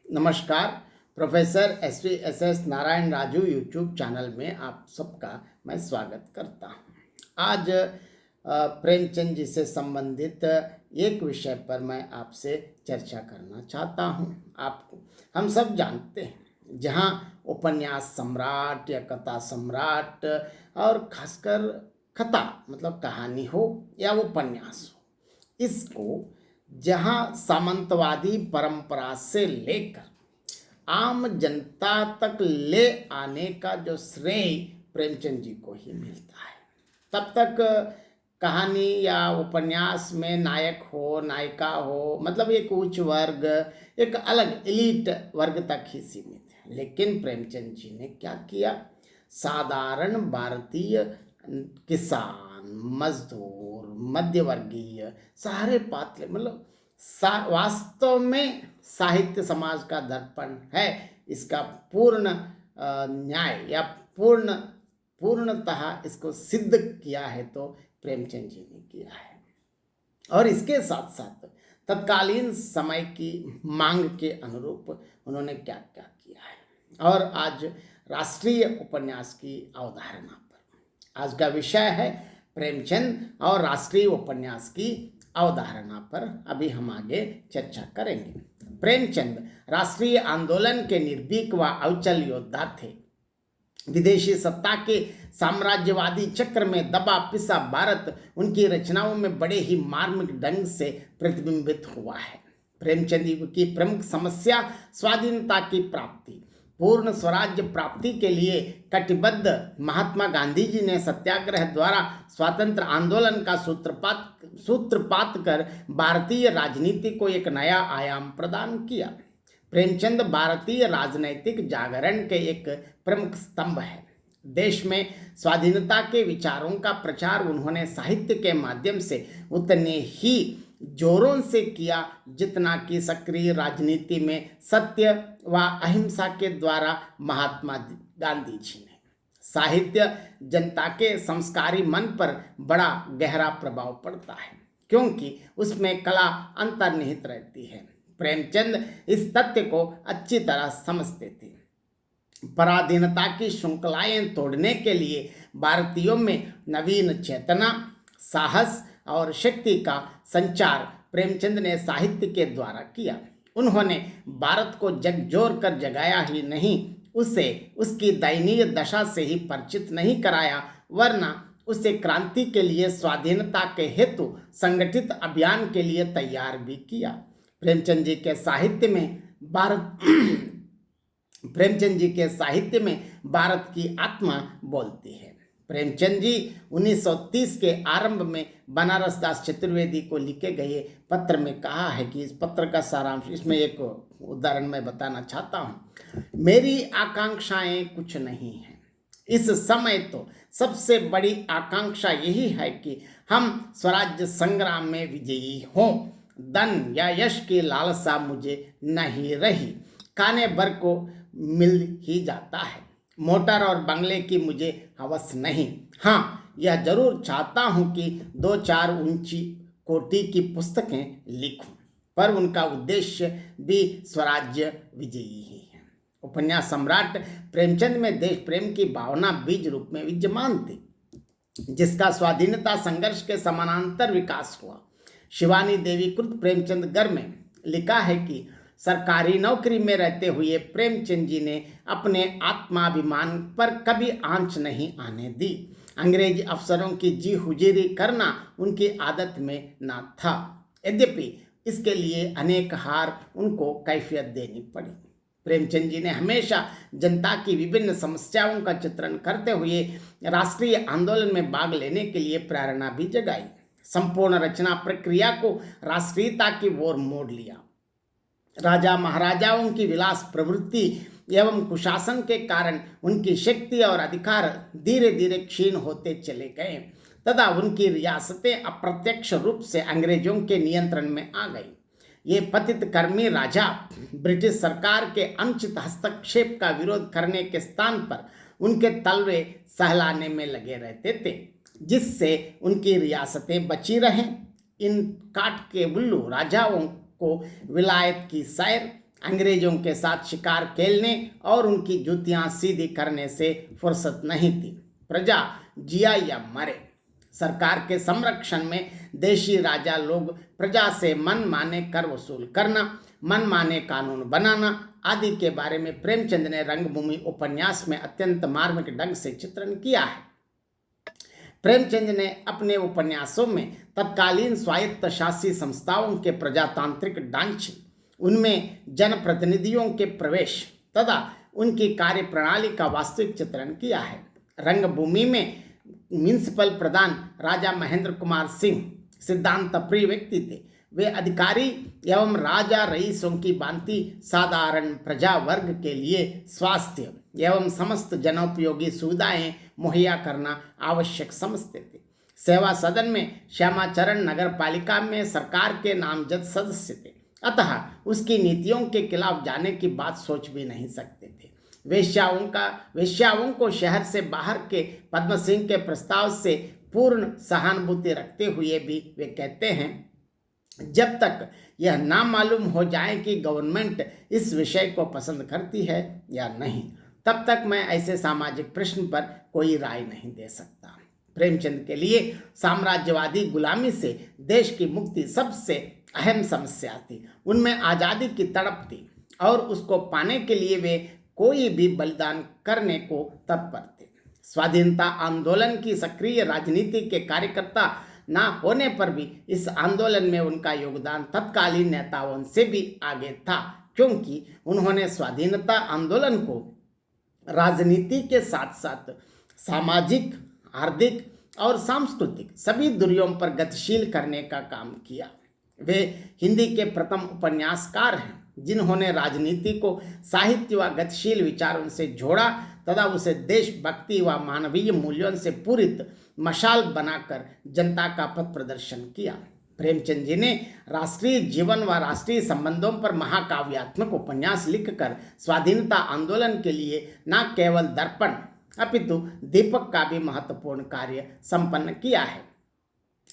नमस्कार। Professor S Narayan Raju YouTube channel में आप सबका मैं स्वागत करता हूँ। आज प्रेमचंद जी से संबंधित एक विषय पर मैं आपसे चर्चा करना चाहता हूँ। आपको हम सब जानते हैं, जहाँ उपन्यास सम्राट या कथा सम्राट और खासकर कथा मतलब कहानी हो या उपन्यास हो, इसको जहाँ सामंतवादी परंपरा से लेकर आम जनता तक ले आने का जो श्रेय प्रेमचंद जी को ही मिलता है। तब तक कहानी या उपन्यास में नायक हो नायिका हो मतलब एक उच्च वर्ग, एक अलग एलीट वर्ग तक ही सीमित है। लेकिन प्रेमचंद जी ने क्या किया, साधारण भारतीय किसान, मजदूर, मध्यवर्गीय सारे पात्र मतलब वास्तव में साहित्य समाज का दर्पण है। इसका पूर्ण न्याय या पूर्णतः इसको सिद्ध किया है तो प्रेमचंद जी ने किया है। और इसके साथ साथ तत्कालीन समय की मांग के अनुरूप उन्होंने क्या क्या किया है। और आज राष्ट्रीय उपन्यास की अवधारणा पर आज का विषय है प्रेमचंद और राष्ट्रीय उपन्यास की अवधारणा पर अभी हम आगे चर्चा करेंगे। प्रेमचंद राष्ट्रीय आंदोलन के निर्भीक व अविचल योद्धा थे। विदेशी सत्ता के साम्राज्यवादी चक्र में दबा पिसा भारत उनकी रचनाओं में बड़े ही मार्मिक ढंग से प्रतिबिंबित हुआ है। प्रेमचंद की प्रमुख समस्या स्वाधीनता की प्राप्ति, पूर्ण स्वराज्य प्राप्ति के लिए कटिबद्ध महात्मा गांधी जी ने सत्याग्रह द्वारा स्वातंत्र आंदोलन का सूत्रपात कर भारतीय राजनीति को एक नया आयाम प्रदान किया। प्रेमचंद भारतीय राजनैतिक जागरण के एक प्रमुख स्तंभ है। देश में स्वाधीनता के विचारों का प्रचार उन्होंने साहित्य के माध्यम से उतने ही जोरों से किया जितना कि सक्रिय राजनीति में सत्य व अहिंसा के द्वारा महात्मा गांधी जी ने। साहित्य जनता के संस्कारी मन पर बड़ा गहरा प्रभाव पड़ता है क्योंकि उसमें कला अंतर्निहित रहती है। प्रेमचंद इस तथ्य को अच्छी तरह समझते थे। पराधीनता की श्रृंखलाएं तोड़ने के लिए भारतीयों में नवीन चेतना, साहस और शक्ति का संचार प्रेमचंद ने साहित्य के द्वारा किया। उन्होंने भारत को झकझोर कर जगाया ही नहीं, उसे उसकी दयनीय दशा से ही परिचित नहीं कराया, वरना उसे क्रांति के लिए, स्वाधीनता के हेतु संगठित अभियान के लिए तैयार भी किया। प्रेमचंद जी के साहित्य में भारत की आत्मा बोलती है। प्रेमचंद जी 1930 के आरंभ में बनारस दास चतुर्वेदी को लिखे गए पत्र में कहा है कि इस पत्र का सारांश, इसमें एक उदाहरण मैं बताना चाहता हूँ। मेरी आकांक्षाएं कुछ नहीं हैं, इस समय तो सबसे बड़ी आकांक्षा यही है कि हम स्वराज्य संग्राम में विजयी हों। धन या यश की लालसा मुझे नहीं रही, खाने भर को मिल ही जाता है। मोटर और बंगले की मुझे हवस नहीं। हाँ, यह जरूर चाहता हूँ कि 2-4 ऊंची कोटि की पुस्तकें लिखूं, पर उनका उद्देश्य भी स्वराज्य विजयी ही है। उपन्यास सम्राट प्रेमचंद में देश प्रेम की भावना बीज रूप में विद्यमान थी, जिसका स्वाधीनता संघर्ष के समानांतर विकास हुआ। शिवानी देवी कृत प्रेमचंद घर में लिखा है कि सरकारी नौकरी में रहते हुए प्रेमचंद जी ने अपने आत्माभिमान पर कभी आंच नहीं आने दी। अंग्रेजी अफसरों की जी हुजूरी करना उनकी आदत में न था, यद्यपि इसके लिए अनेक हार उनको कैफियत देनी पड़ी। प्रेमचंद जी ने हमेशा जनता की विभिन्न समस्याओं का चित्रण करते हुए राष्ट्रीय आंदोलन में भाग लेने के लिए प्रेरणा भी जगाई। संपूर्ण रचना प्रक्रिया को राष्ट्रीयता की ओर मोड़ लिया। राजा महाराजाओं की विलास प्रवृत्ति एवं कुशासन के कारण उनकी शक्ति और अधिकार धीरे धीरे क्षीण होते चले गए तथा उनकी रियासतें अप्रत्यक्ष रूप से अंग्रेजों के नियंत्रण में आ गई। ये पतित कर्मी राजा ब्रिटिश सरकार के अनुचित हस्तक्षेप का विरोध करने के स्थान पर उनके तलवे सहलाने में लगे रहते थे, जिससे उनकी रियासतें बची रहें। इन काट के उल्लू राजाओं को विलायत की सैर अंग्रेजों के साथ शिकार खेलने और उनकी जूतियां सीधी करने से फुर्सत नहीं थी। प्रजा जिया या मरे, सरकार के संरक्षण में देशी राजा लोग प्रजा से मन माने कर वसूल करना, मन माने कानून बनाना आदि के बारे में प्रेमचंद ने रंगभूमि उपन्यास में अत्यंत मार्मिक ढंग से चित्रण किया है। प्रेमचंद ने अपने उपन्यासों में तत्कालीन स्वायत्त शासी संस्थाओं के प्रजातांत्रिक ढांचे, उनमें जनप्रतिनिधियों के प्रवेश तथा उनकी कार्यप्रणाली का वास्तविक चित्रण किया है। रंगभूमि में म्युनिसिपल प्रधान राजा महेंद्र कुमार सिंह सिद्धांत प्रिय व्यक्ति थे। वे अधिकारी एवं राजा रईसों की भांति साधारण प्रजा वर्ग के लिए स्वास्थ्य एवं समस्त जनोपयोगी सुविधाएं मुहैया करना आवश्यक समझते थे। सेवा सदन में श्यामाचरण नगर पालिका में सरकार के नामजद सदस्य थे, अतः उसकी नीतियों के खिलाफ जाने की बात सोच भी नहीं सकते थे। वेश्याओं को शहर से बाहर के पद्म सिंह के प्रस्ताव से पूर्ण सहानुभूति रखते हुए भी वे कहते हैं, जब तक यह ना मालूम हो जाए कि गवर्नमेंट इस विषय को पसंद करती है या नहीं, तब तक मैं ऐसे सामाजिक प्रश्न पर कोई राय नहीं दे सकता। प्रेमचंद के लिए साम्राज्यवादी गुलामी से देश की मुक्ति सबसे अहम समस्या थी। उनमें आज़ादी की तड़प थी और उसको पाने के लिए वे कोई भी बलिदान करने को तत्पर थे। स्वाधीनता आंदोलन की सक्रिय राजनीति के कार्यकर्ता ना होने पर भी इस आंदोलन में उनका योगदान तत्कालीन नेताओं से भी आगे था, क्योंकि उन्होंने स्वाधीनता आंदोलन को राजनीति के साथ साथ सामाजिक, आर्थिक और सांस्कृतिक सभी दूरियों पर गतिशील करने का काम किया। वे हिंदी के प्रथम उपन्यासकार हैं जिन्होंने राजनीति को साहित्य व गतिशील विचारों से जोड़ा तथा उसे देशभक्ति व मानवीय मूल्यों से पूरित मशाल बनाकर जनता का पथ प्रदर्शन किया। प्रेमचंद जी ने राष्ट्रीय जीवन व राष्ट्रीय संबंधों पर महाकाव्यात्मक उपन्यास लिखकर स्वाधीनता आंदोलन के लिए न केवल दर्पण अपितु दीपक का भी महत्वपूर्ण कार्य संपन्न किया है।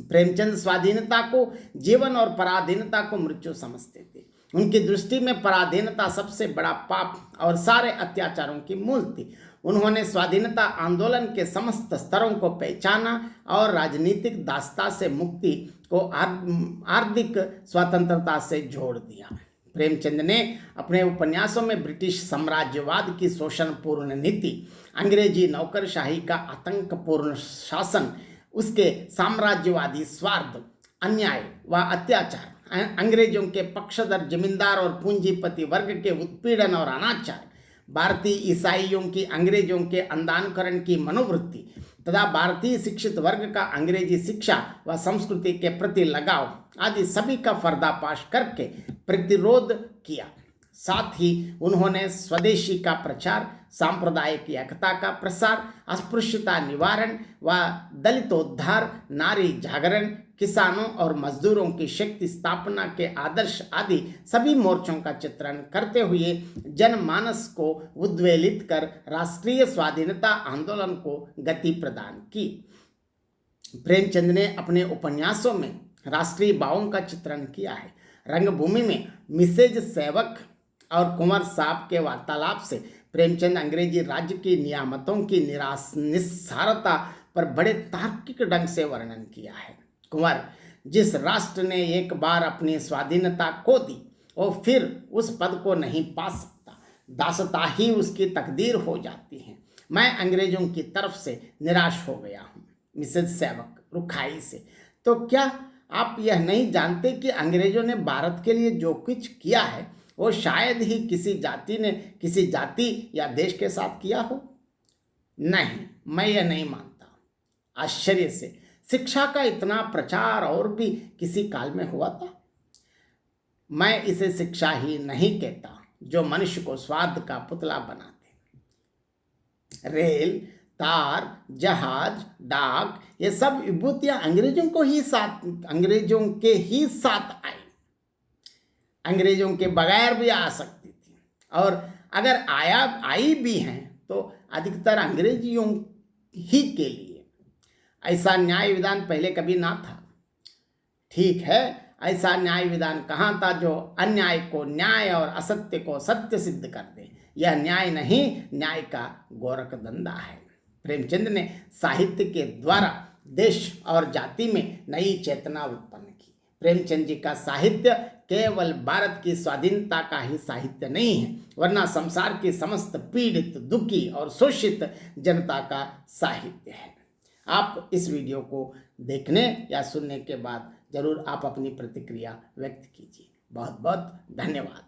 प्रेमचंद स्वाधीनता को जीवन और पराधीनता को मृत्यु समझते थे। उनकी दृष्टि में पराधीनता सबसे बड़ा पाप और सारे अत्याचारों की मूल थी। उन्होंने स्वाधीनता आंदोलन के समस्त स्तरों को पहचाना और राजनीतिक दासता से मुक्ति को आर्थिक स्वतंत्रता से जोड़ दिया। प्रेमचंद ने अपने उपन्यासों में ब्रिटिश साम्राज्यवाद की शोषणपूर्ण नीति, अंग्रेजी नौकरशाही का आतंकपूर्ण शासन, उसके साम्राज्यवादी स्वार्थ, अन्याय व अत्याचार, अंग्रेजों के पक्षधर जमींदार और पूंजीपति वर्ग के उत्पीड़न और अनाचार, भारतीय ईसाइयों की अंग्रेजों के अंधानुकरण की मनोवृत्ति तथा भारतीय शिक्षित वर्ग का अंग्रेजी शिक्षा व संस्कृति के प्रति लगाव आदि सभी का पर्दाफाश करके प्रतिरोध किया। साथ ही उन्होंने स्वदेशी का प्रचार, सांप्रदायिक एकता का प्रसार, अस्पृश्यता निवारण व दलितोद्धार, नारी जागरण, किसानों और मजदूरों की शक्ति स्थापना के आदर्श आदि सभी मोर्चों का चित्रण करते हुए जनमानस को उद्वेलित कर राष्ट्रीय स्वाधीनता आंदोलन को गति प्रदान की। प्रेमचंद ने अपने उपन्यासों में राष्ट्रीय भावों का चित्रण किया है। रंगभूमि में मिसेज सेवक और कुंवर साहब के वार्तालाप से प्रेमचंद अंग्रेजी राज्य की नियामतों की निस्सारता पर बड़े तार्किक ढंग से वर्णन किया है। कुंवर, जिस राष्ट्र ने एक बार अपनी स्वाधीनता खो दी और फिर उस पद को नहीं पा सकता, दासता ही उसकी तकदीर हो जाती है। मैं अंग्रेजों की तरफ से निराश हो गया हूँ। मिसेज सेवक रुखाई से, तो क्या आप यह नहीं जानते कि अंग्रेजों ने भारत के लिए जो कुछ किया है वो शायद ही किसी जाति ने किसी जाति या देश के साथ किया हो? नहीं, मैं यह नहीं मानता। आश्चर्य से, शिक्षा का इतना प्रचार और भी किसी काल में हुआ था? मैं इसे शिक्षा ही नहीं कहता जो मनुष्य को स्वार्थ का पुतला बनाते। रेल, तार, जहाज, डाक, ये सब विभूतियां अंग्रेजों के ही साथ आई। अंग्रेजों के बगैर भी आ सकती थी, और अगर आई भी हैं तो अधिकतर अंग्रेजियों ही के लिए। ऐसा न्याय विधान पहले कभी ना था। ठीक है, ऐसा न्याय विधान कहाँ था जो अन्याय को न्याय और असत्य को सत्य सिद्ध कर दे। यह न्याय नहीं, न्याय का गोरख धंधा है। प्रेमचंद ने साहित्य के द्वारा देश और जाति में नई चेतना उत्पन्न की। प्रेमचंद जी का साहित्य केवल भारत की स्वाधीनता का ही साहित्य नहीं है, वरना संसार की समस्त पीड़ित, दुखी और शोषित जनता का साहित्य है। आप इस वीडियो को देखने या सुनने के बाद जरूर आप अपनी प्रतिक्रिया व्यक्त कीजिए। बहुत बहुत धन्यवाद।